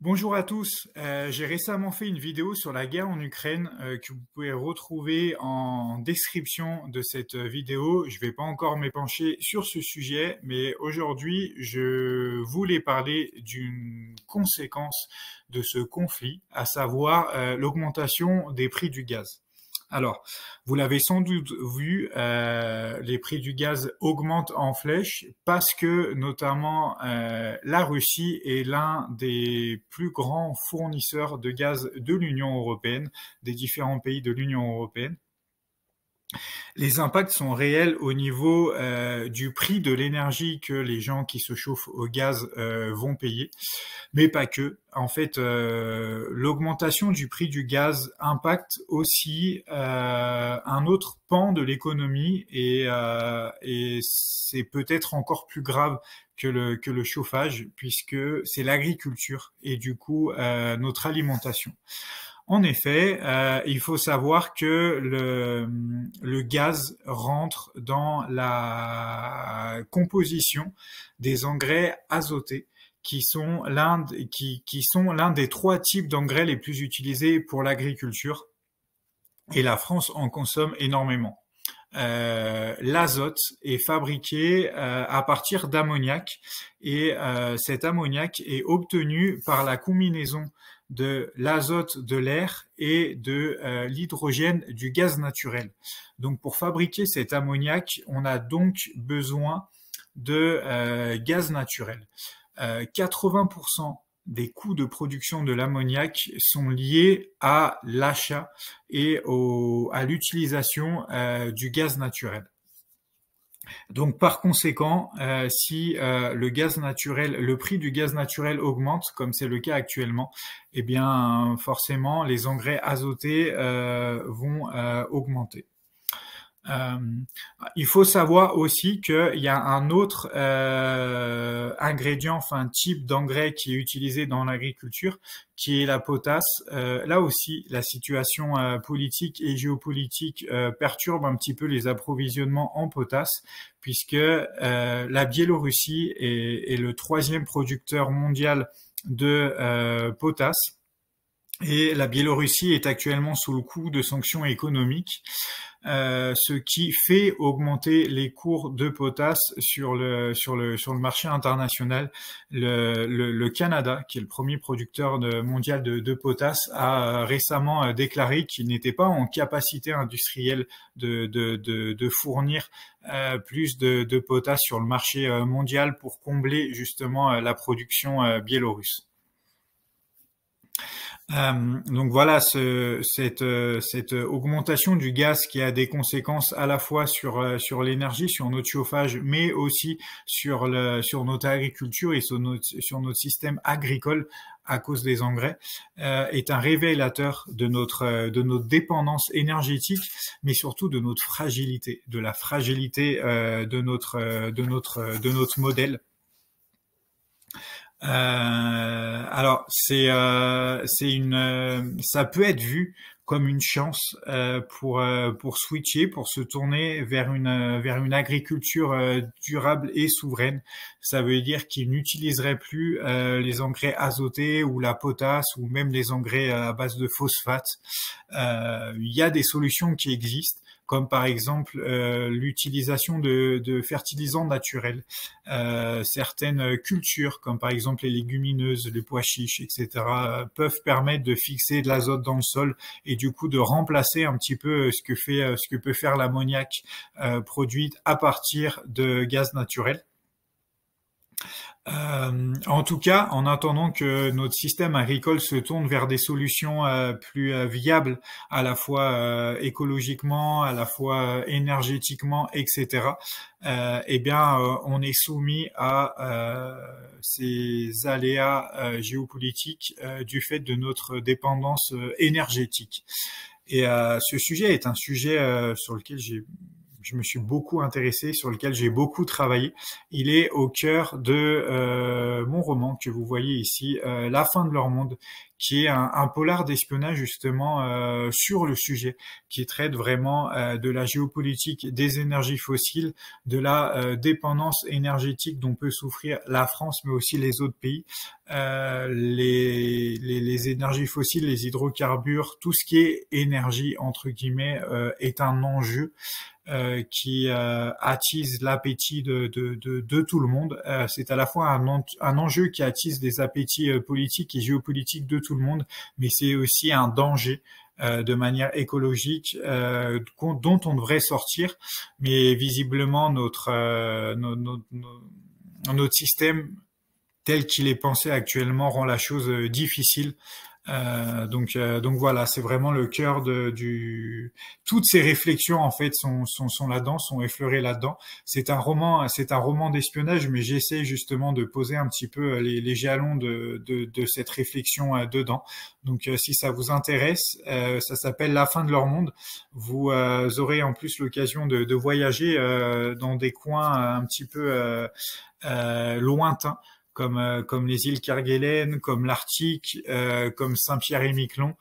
Bonjour à tous. J'ai récemment fait une vidéo sur la guerre en Ukraine que vous pouvez retrouver en description de cette vidéo. Je ne vais pas encore m'épancher sur ce sujet, mais aujourd'hui, je voulais parler d'une conséquence de ce conflit, à savoir l'augmentation des prix du gaz. Alors, vous l'avez sans doute vu, les prix du gaz augmentent en flèche parce que notamment la Russie est l'un des plus grands fournisseurs de gaz de l'Union européenne, des différents pays de l'Union européenne. Les impacts sont réels au niveau du prix de l'énergie que les gens qui se chauffent au gaz vont payer, mais pas que. En fait, l'augmentation du prix du gaz impacte aussi un autre pan de l'économie et c'est peut-être encore plus grave que le chauffage puisque c'est l'agriculture et du coup notre alimentation. En effet, il faut savoir que le gaz rentre dans la composition des engrais azotés, qui sont l'un des trois types d'engrais les plus utilisés pour l'agriculture. Et la France en consomme énormément. L'azote est fabriqué à partir d'ammoniac et cet ammoniac est obtenu par la combinaison de l'azote de l'air et de l'hydrogène du gaz naturel. Donc pour fabriquer cet ammoniac, on a donc besoin de gaz naturel. 80% des coûts de production de l'ammoniac sont liés à l'achat et à l'utilisation du gaz naturel. Donc par conséquent, si le prix du gaz naturel augmente, comme c'est le cas actuellement, eh bien forcément les engrais azotés vont augmenter. Il faut savoir aussi qu'il y a un autre ingrédient, enfin type d'engrais qui est utilisé dans l'agriculture, qui est la potasse. Là aussi, la situation politique et géopolitique perturbe un petit peu les approvisionnements en potasse, puisque la Biélorussie est le troisième producteur mondial de potasse. Et la Biélorussie est actuellement sous le coup de sanctions économiques, ce qui fait augmenter les cours de potasse sur le marché international. Le Canada, qui est le premier producteur mondial de potasse, a récemment déclaré qu'il n'était pas en capacité industrielle de fournir plus de potasse sur le marché mondial pour combler justement la production biélorusse. Donc voilà, cette augmentation du gaz qui a des conséquences à la fois sur l'énergie, sur notre chauffage, mais aussi sur notre agriculture et sur notre système agricole à cause des engrais, est un révélateur de notre dépendance énergétique, mais surtout de notre fragilité, de la fragilité de notre modèle. Alors ça peut être vu comme une chance pour switcher, pour se tourner vers une agriculture durable et souveraine. Ça veut dire qu'ils n'utiliseraient plus les engrais azotés ou la potasse ou même les engrais à base de phosphate. Il y a des solutions qui existent, comme par exemple l'utilisation de fertilisants naturels. Certaines cultures, comme par exemple les légumineuses, les pois chiches, etc., peuvent permettre de fixer de l'azote dans le sol et du coup de remplacer un petit peu ce que peut faire l'ammoniac produit à partir de gaz naturel. En tout cas, en attendant que notre système agricole se tourne vers des solutions plus viables, à la fois écologiquement, à la fois énergétiquement, etc., eh bien, on est soumis à ces aléas géopolitiques du fait de notre dépendance énergétique. Et ce sujet est un sujet sur lequel je me suis beaucoup intéressé, sur lequel j'ai beaucoup travaillé. Il est au cœur de mon roman que vous voyez ici, La fin de leur monde, qui est un polar d'espionnage justement sur le sujet, qui traite vraiment de la géopolitique des énergies fossiles, de la dépendance énergétique dont peut souffrir la France, mais aussi les autres pays. Les énergies fossiles, les hydrocarbures, tout ce qui est énergie entre guillemets est un enjeu qui attise l'appétit de tout le monde. C'est à la fois un enjeu qui attise les appétits politiques et géopolitiques de tout le monde, mais c'est aussi un danger de manière écologique dont on devrait sortir. Mais visiblement, notre système tel qu'il est pensé actuellement rend la chose difficile. Donc voilà, c'est vraiment le cœur toutes ces réflexions en fait sont là-dedans, sont effleurées là-dedans. C'est un roman d'espionnage, mais j'essaie justement de poser un petit peu les jalons de cette réflexion dedans. Donc si ça vous intéresse, ça s'appelle La fin de leur monde. Vous aurez en plus l'occasion de voyager dans des coins un petit peu lointains, comme les îles Kerguelen, comme l'Arctique, comme Saint-Pierre-et-Miquelon,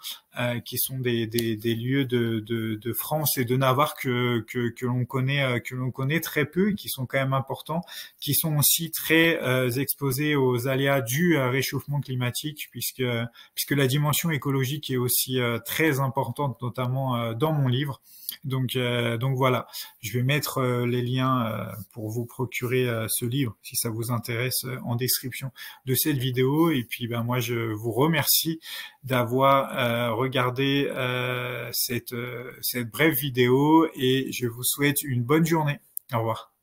qui sont des lieux de France et de Navarre que l'on connaît très peu, qui sont quand même importants, qui sont aussi très exposés aux aléas dus à réchauffement climatique, puisque la dimension écologique est aussi très importante, notamment dans mon livre. Donc voilà, je vais mettre les liens pour vous procurer ce livre si ça vous intéresse en description de cette vidéo. Et puis moi je vous remercie d'avoir regardé cette brève vidéo et je vous souhaite une bonne journée. Au revoir.